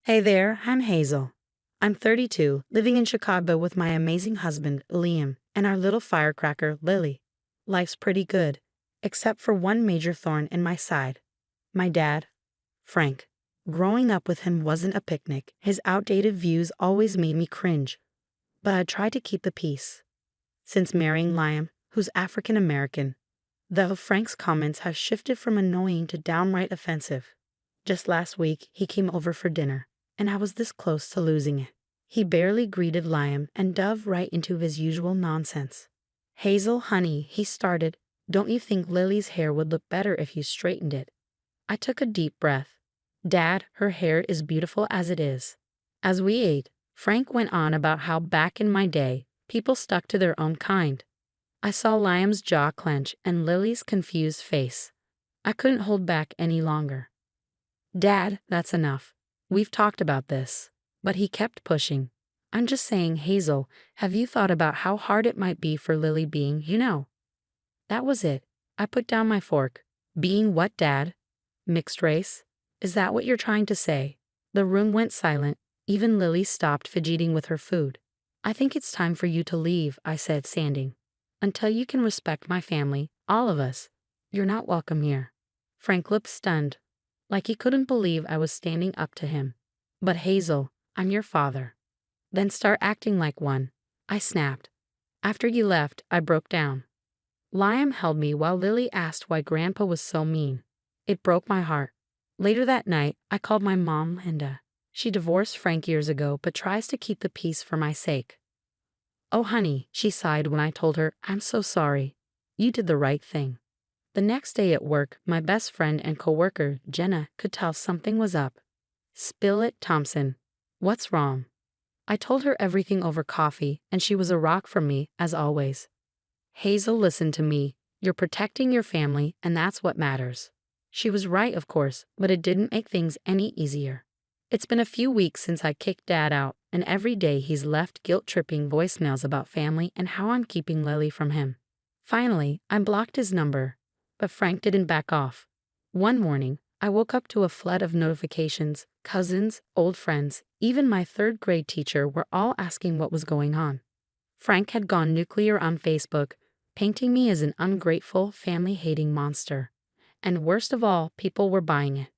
Hey there, I'm Hazel. I'm 32, living in Chicago with my amazing husband, Liam, and our little firecracker, Lily. Life's pretty good, except for one major thorn in my side. My dad, Frank. Growing up with him wasn't a picnic. His outdated views always made me cringe, but I tried to keep the peace. Since marrying Liam, who's African American, though Frank's comments have shifted from annoying to downright offensive. Just last week, he came over for dinner, and I was this close to losing it. He barely greeted Liam and dove right into his usual nonsense. Hazel, honey, he started, don't you think Lily's hair would look better if you straightened it? I took a deep breath. Dad, her hair is beautiful as it is. As we ate, Frank went on about how back in my day, people stuck to their own kind. I saw Liam's jaw clench and Lily's confused face. I couldn't hold back any longer. Dad, that's enough. We've talked about this. But he kept pushing. I'm just saying, Hazel, have you thought about how hard it might be for Lily being, That was it. I put down my fork. Being what, Dad? Mixed race? Is that what you're trying to say? The room went silent. Even Lily stopped fidgeting with her food. I think it's time for you to leave, I said, standing. Until you can respect my family, all of us, you're not welcome here. Frank looked stunned, like he couldn't believe I was standing up to him. But Hazel, I'm your father. Then start acting like one, I snapped. After you left, I broke down. Liam held me while Lily asked why Grandpa was so mean. It broke my heart. Later that night, I called my mom, Linda. She divorced Frank years ago but tries to keep the peace for my sake. Oh honey, she sighed when I told her, I'm so sorry. You did the right thing. The next day at work, my best friend and coworker, Jenna, could tell something was up. Spill it, Thompson. What's wrong? I told her everything over coffee, and she was a rock for me, as always. Hazel, listen to me. You're protecting your family, and that's what matters. She was right, of course, but it didn't make things any easier. It's been a few weeks since I kicked Dad out, and every day he's left guilt-tripping voicemails about family and how I'm keeping Lily from him. Finally, I blocked his number, but Frank didn't back off. One morning, I woke up to a flood of notifications. Cousins, old friends, even my third-grade teacher were all asking what was going on. Frank had gone nuclear on Facebook, painting me as an ungrateful, family-hating monster. And worst of all, people were buying it.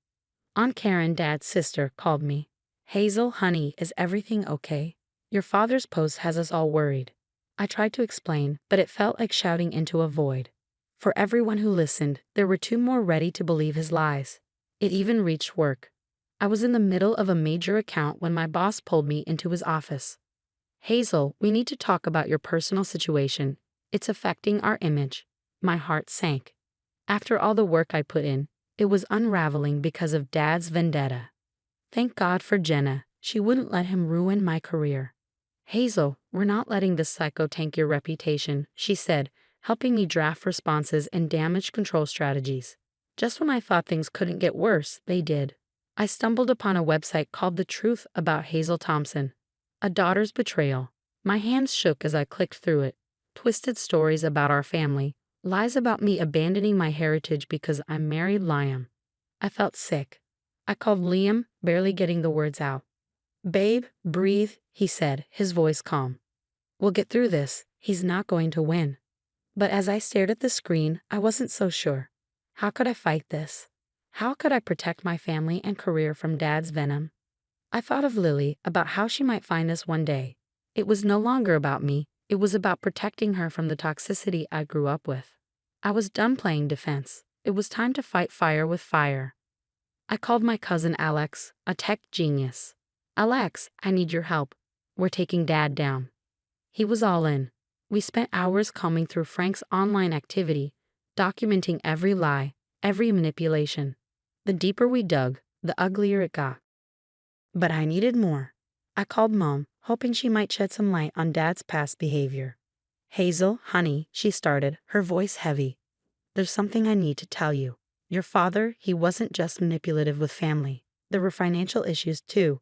Aunt Karen, Dad's sister, called me. Hazel, honey, is everything okay? Your father's post has us all worried. I tried to explain, but it felt like shouting into a void. For everyone who listened, there were two more ready to believe his lies. It even reached work. I was in the middle of a major account when my boss pulled me into his office. Hazel, we need to talk about your personal situation. It's affecting our image. My heart sank. After all the work I put in, it was unraveling because of Dad's vendetta. Thank God for Jenna. She wouldn't let him ruin my career. Hazel, we're not letting this psycho tank your reputation, she said, helping me draft responses and damage control strategies. Just when I thought things couldn't get worse, they did. I stumbled upon a website called The Truth About Hazel Thompson. A daughter's betrayal. My hands shook as I clicked through it. Twisted stories about our family. Lies about me abandoning my heritage because I married Liam. I felt sick. I called Liam, barely getting the words out. Babe, breathe, he said, his voice calm. We'll get through this. He's not going to win. But as I stared at the screen, I wasn't so sure. How could I fight this? How could I protect my family and career from Dad's venom? I thought of Lily, about how she might find this one day. It was no longer about me. It was about protecting her from the toxicity I grew up with. I was done playing defense. It was time to fight fire with fire. I called my cousin Alex, a tech genius. Alex, I need your help. We're taking Dad down. He was all in. We spent hours combing through Frank's online activity, documenting every lie, every manipulation. The deeper we dug, the uglier it got. But I needed more. I called Mom, hoping she might shed some light on Dad's past behavior. Hazel, honey, she started, her voice heavy. There's something I need to tell you. Your father, he wasn't just manipulative with family. There were financial issues too.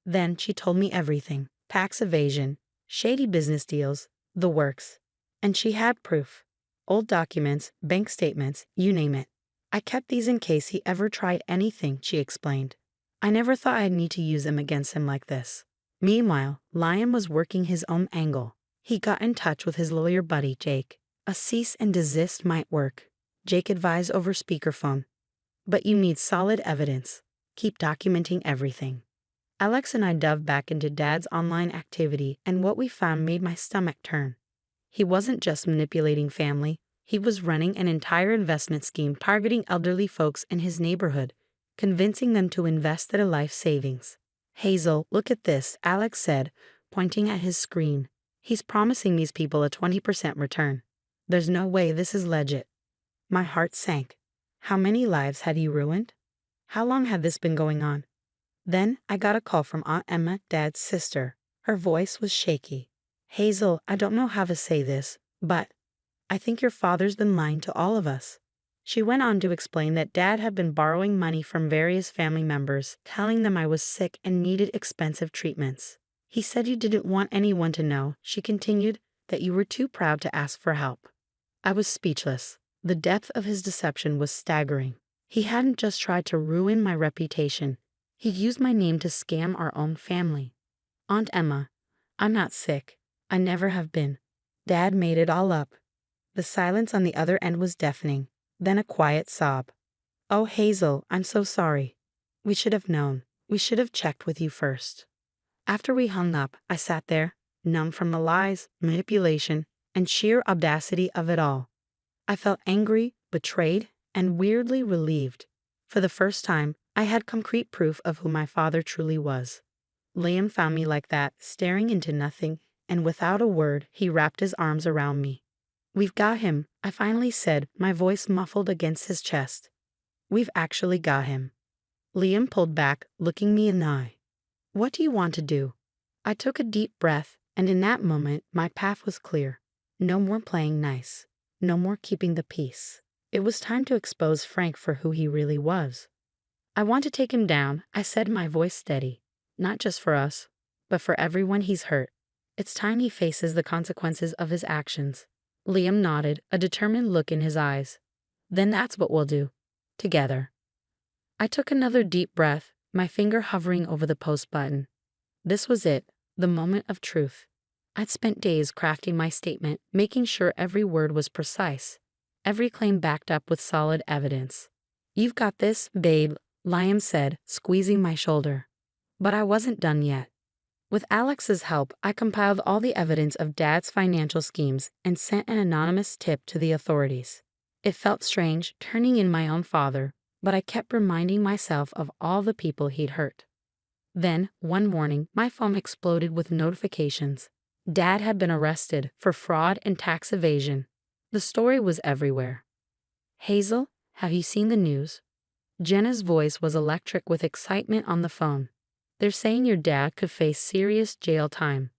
Then she told me everything. Tax evasion, shady business deals, the works. And she had proof. Old documents, bank statements, you name it. I kept these in case he ever tried anything, she explained. I never thought I'd need to use them against him like this. Meanwhile, Liam was working his own angle. He got in touch with his lawyer buddy, Jake. A cease and desist might work, Jake advised over speakerphone. But you need solid evidence. Keep documenting everything. Alex and I dove back into Dad's online activity, and what we found made my stomach turn. He wasn't just manipulating family, he was running an entire investment scheme targeting elderly folks in his neighborhood, convincing them to invest their life savings. Hazel, look at this, Alex said, pointing at his screen. He's promising these people a 20% return. There's no way this is legit. My heart sank. How many lives had he ruined? How long had this been going on? Then I got a call from Aunt Emma, Dad's sister. Her voice was shaky. Hazel, I don't know how to say this, but I think your father's been lying to all of us. She went on to explain that Dad had been borrowing money from various family members, telling them I was sick and needed expensive treatments. He said you didn't want anyone to know, she continued, that you were too proud to ask for help. I was speechless. The depth of his deception was staggering. He hadn't just tried to ruin my reputation. He'd used my name to scam our own family. Aunt Emma, I'm not sick. I never have been. Dad made it all up. The silence on the other end was deafening. Then a quiet sob. Oh, Hazel, I'm so sorry. We should have known. We should have checked with you first. After we hung up, I sat there, numb from the lies, manipulation, and sheer audacity of it all. I felt angry, betrayed, and weirdly relieved. For the first time, I had concrete proof of who my father truly was. Liam found me like that, staring into nothing, and without a word, he wrapped his arms around me. We've got him, I finally said, my voice muffled against his chest. We've actually got him. Liam pulled back, looking me in the eye. What do you want to do? I took a deep breath, and in that moment, my path was clear. No more playing nice. No more keeping the peace. It was time to expose Frank for who he really was. I want to take him down, I said, my voice steady. Not just for us, but for everyone he's hurt. It's time he faces the consequences of his actions. Liam nodded, a determined look in his eyes. Then that's what we'll do. Together. I took another deep breath, my finger hovering over the post button. This was it, the moment of truth. I'd spent days crafting my statement, making sure every word was precise, every claim backed up with solid evidence. You've got this, babe, Liam said, squeezing my shoulder. But I wasn't done yet. With Alex's help, I compiled all the evidence of Dad's financial schemes and sent an anonymous tip to the authorities. It felt strange, turning in my own father, but I kept reminding myself of all the people he'd hurt. Then, one morning, my phone exploded with notifications. Dad had been arrested for fraud and tax evasion. The story was everywhere. Hazel, have you seen the news? Jenna's voice was electric with excitement on the phone. They're saying your dad could face serious jail time.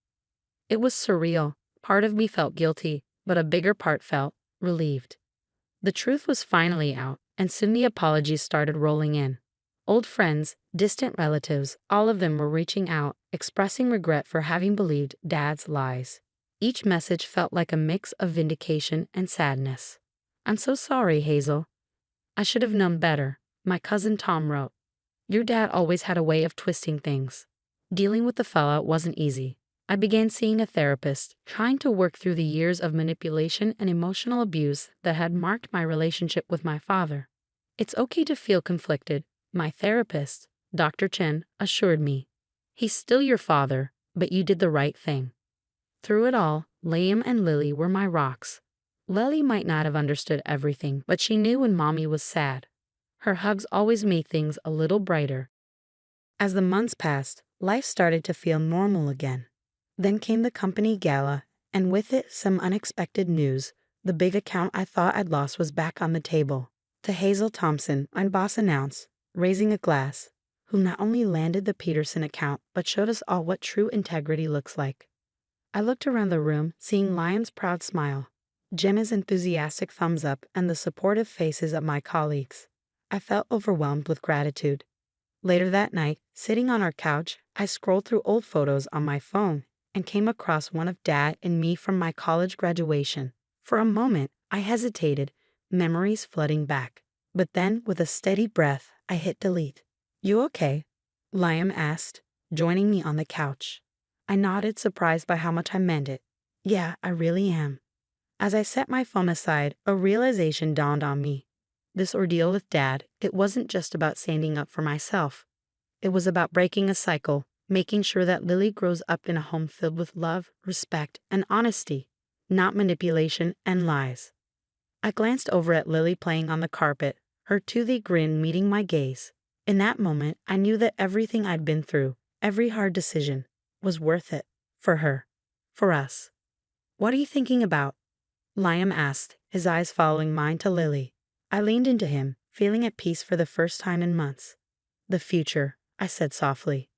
It was surreal. Part of me felt guilty, but a bigger part felt relieved. The truth was finally out, and soon the apologies started rolling in. Old friends, distant relatives, all of them were reaching out, expressing regret for having believed Dad's lies. Each message felt like a mix of vindication and sadness. I'm so sorry, Hazel. I should have known better, my cousin Tom wrote. Your dad always had a way of twisting things. Dealing with the fallout wasn't easy. I began seeing a therapist, trying to work through the years of manipulation and emotional abuse that had marked my relationship with my father. It's okay to feel conflicted, my therapist, Dr. Chen, assured me. He's still your father, but you did the right thing. Through it all, Liam and Lily were my rocks. Lily might not have understood everything, but she knew when Mommy was sad. Her hugs always made things a little brighter. As the months passed, life started to feel normal again. Then came the company gala, and with it some unexpected news. The big account I thought I'd lost was back on the table. To Hazel Thompson, my boss announced, raising a glass, who not only landed the Peterson account but showed us all what true integrity looks like. I looked around the room, seeing Liam's proud smile, Jenna's enthusiastic thumbs up, and the supportive faces of my colleagues. I felt overwhelmed with gratitude. Later that night, sitting on our couch, I scrolled through old photos on my phone and came across one of Dad and me from my college graduation. For a moment, I hesitated, memories flooding back. But then, with a steady breath, I hit delete. You okay? Liam asked, joining me on the couch. I nodded, surprised by how much I meant it. Yeah, I really am. As I set my phone aside, a realization dawned on me. This ordeal with Dad, it wasn't just about standing up for myself. It was about breaking a cycle, making sure that Lily grows up in a home filled with love, respect, and honesty, not manipulation and lies. I glanced over at Lily playing on the carpet, her toothy grin meeting my gaze. In that moment, I knew that everything I'd been through, every hard decision, was worth it. For her. For us. What are you thinking about? Liam asked, his eyes following mine to Lily. I leaned into him, feeling at peace for the first time in months. The future, I said softly.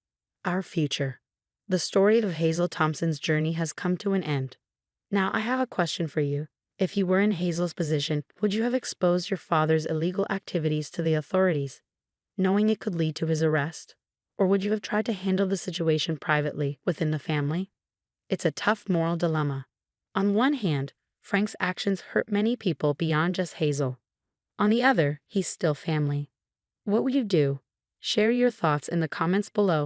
Our future. The story of Hazel Thompson's journey has come to an end. Now I have a question for you. If you were in Hazel's position, would you have exposed your father's illegal activities to the authorities, knowing it could lead to his arrest? Or would you have tried to handle the situation privately within the family? It's a tough moral dilemma. On one hand, Frank's actions hurt many people beyond just Hazel. On the other, he's still family. What would you do? Share your thoughts in the comments below